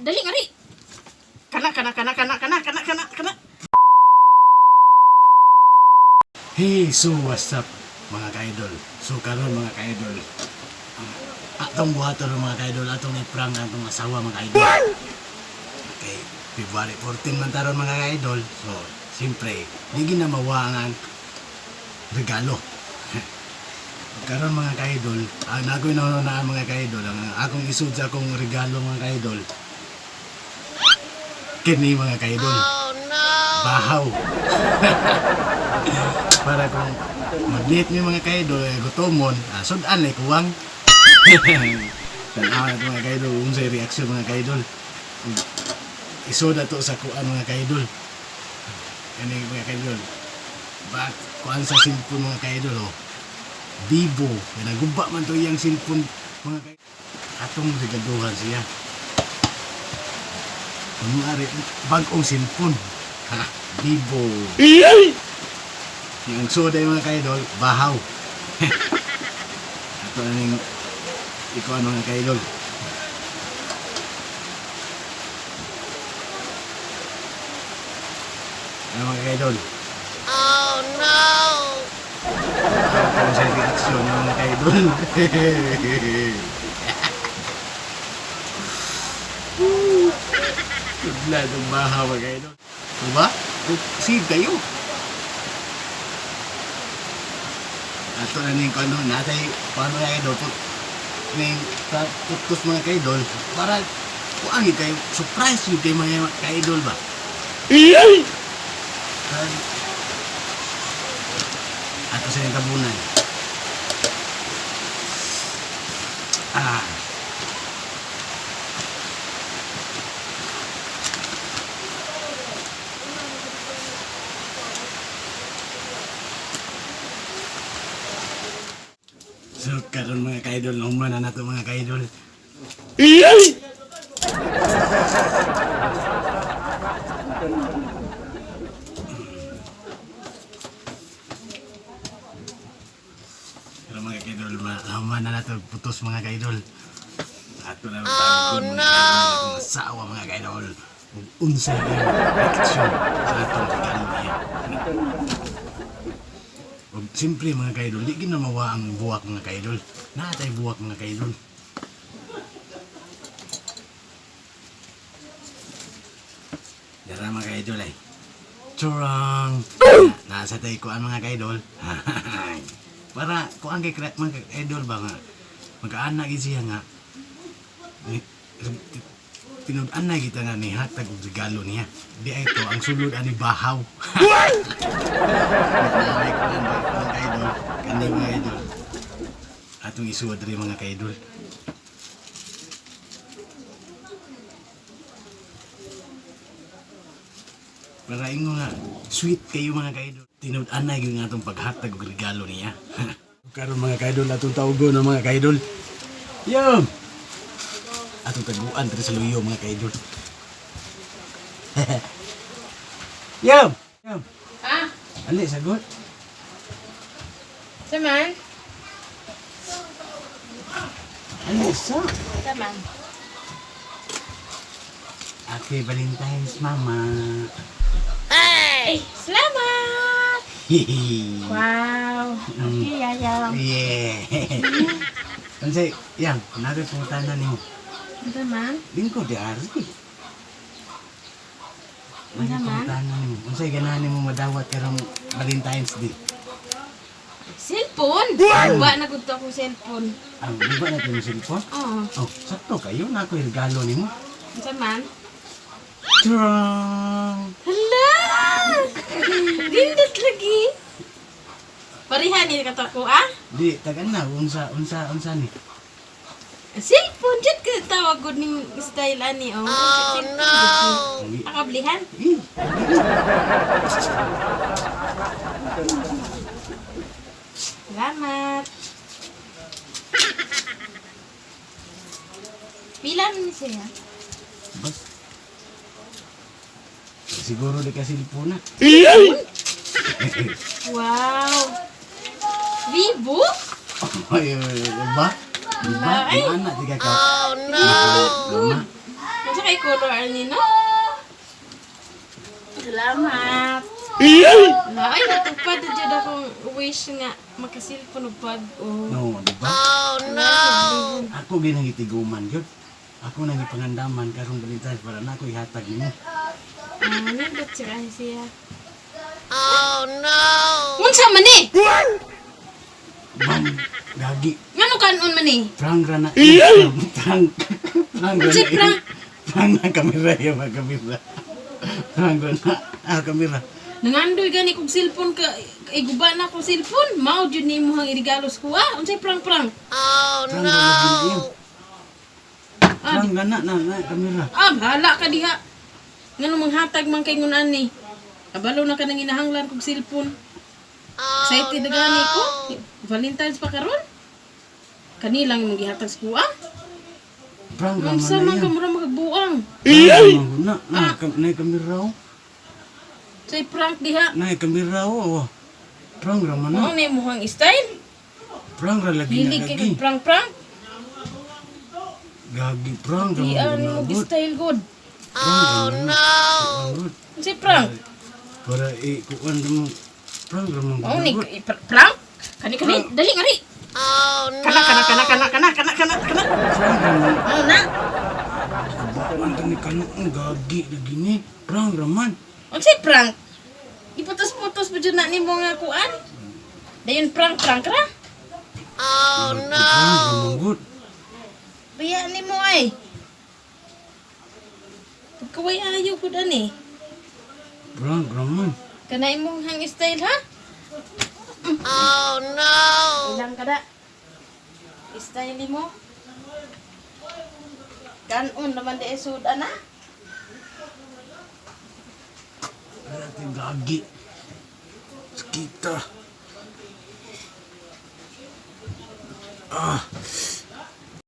Dali ngari. Kana. Hey, so what's up mga ka-idol? So karon mga ka-idol, atong buhaton mga ka-idol, atong i-prank atong asawa mga ka-idol. Okay, February 14 man taron mga ka-idol. So, siyempre, di ginamawa ang regalo. Karon mga ka-idol, nagoy na mga ka-idol, ang akong isud sa akong regalo mga ka-idol. Kini mga ka-idol. Oh no. Bahaw. Para kung mag-date niyo mga kaidol, gutomon, sudan ay kuwang. Tanawa ito mga kaidol, unsay reaksyon mga kaidol. Isoda to sa kuan mga kaidol. Kani mga kaidol. Bak kuan sa cellphone mga kaidol oh. Vivo, nagumba man to iyang cellphone mga kaidol. Atong regaluhan siya. Kunwari, bagong cellphone. Ha, Vivo. Yung soda yung mga kaidol, bahaw. Ito na yung ikaw mga kaidol. Ano mga kaidol? Oh no. Ano sa reaksyon ng mga kaidol? Tudla ng bahaw mga kaidol. Diba? Save kayo. Ato na ning ano natay paano ya idol put ning putos mga kaidol para kuangi kay surprise yung kay mga kaidol ba. Ato sa yung tabunan. So, karon mga kaidol, nahuman na nato mga kaidol. Pero mga kaidol, nahuman na nato putos mga kaidol. Ato na tawag mga kaidol, akong asawa mga kaidol. Unsay yung reaksyon sa atong regalo niya. Simple mga kaidol, di ginamawa ang buwak mga kaidol. Natay buwak mga kaidol. Dara mga kaidol ay. Churang! Nasa tayo kuan mga kaidol. Para kuan kay mga kaidol ba nga. Magkaanak siya nga. Pinag-anay kita nga ni hatag og regalo niya. Di ay to ang sulod ani bahaw. Mga kaidol, kani mga kaidol. Atong isuod rin mga kaidol. Para ingo nga, sweet kayo mga kaidol. Tinud-anay yung atong paghatag og regalo niya. Karon mga kaidol, atong tawgo na mga kaidol. Yum! Atong taguan dito sa luyo mga kaidol. Yum! Yum! Ah, Ali, sagot. saman. Ali, sa? Saman. Happy Valentine's, Mama. Hey, salamat. Hehe. Wow. Okay, yayaw. Yeah. Unsay, yang, nabi pungtanan nimo. Saman. Lingkod di ari. Ano Nabi man? pungtanan nimo. Unsay ganahan nimo madawat karong Valentine's Day? Cellphone. Ba na gud to akong cellphone. Ang iba na yung cellphone? Oh, Oh, sakto kayo na ako regalo nimo. saman. Turang! Hala! Dindot lagi. Parihan ni kato ko ah. Di, tagan na, unsa ni. Cellphone jud ka tawag gud ning style ani oh. Oh no. Akablihan. Eh, Salamat. Pila ni siya? bas. Siguro di kasi na. Wow. Vivo? Ay, ba? Diba? Ay. Yung anak, tiga ka. Oh no. Mama. Nasa Unsa kay color ani no? Salamat. Ay, natupad na dyan akong wish nga makasilpon og bag-o. No, di ba? Ako ginangitiguman yun. Ako nang ipangandaman karong balitas para na ako ihatag nimo. Nindot siya. Unsa man eh? Bang, gagi. Ngano kanon man eh? Prang rana. Prang. Prang Unsa rana. prang? Prang na kamera ya, mga kamera. Prang rana. Kamera. Nangandoy gani kog cellphone ka iguba na akong cellphone. Mao jud nimo hang irigalo sa kuha. Unsay prang-prang? Prang rana yun. Prang rana na kamera. Bahala ka diha. Ngano manghatag man kay ngunan ni. Kabalo na ka nang inahanglan kog cellphone. Excited na gani ko. Valentine's pa karon. Kanilang mong gihatag sa kuha. Prang rana Unsa man na ka yan. mura magbuang? Na kamera. Say prank diha. Na kamera. Prang rana na. Mao ni mo hang style. Prang rana lagi na Hilig kay gagi. kog prank-prank. Gagi prang Di rana mo na. style good. No. Unsay prank? Para ikuan mo. Prang rana Mao ni na. prank? Kani dali ngari. Kana. Prang rana. Mao na. Bawang kami kanong gagi lagi ni. Prang raman. Unsay prank? Iputos-putos pa dyan na ni mo nga kuan. Dayon prank ra. Prang raman good. Biya ni mo ay. Pagkaway ayaw ko ani. Prang raman. Kana imong hang style ha? Ilang kada? Style ni mo? Kanon naman di esud ana? Ay, ating gagi. Sakita.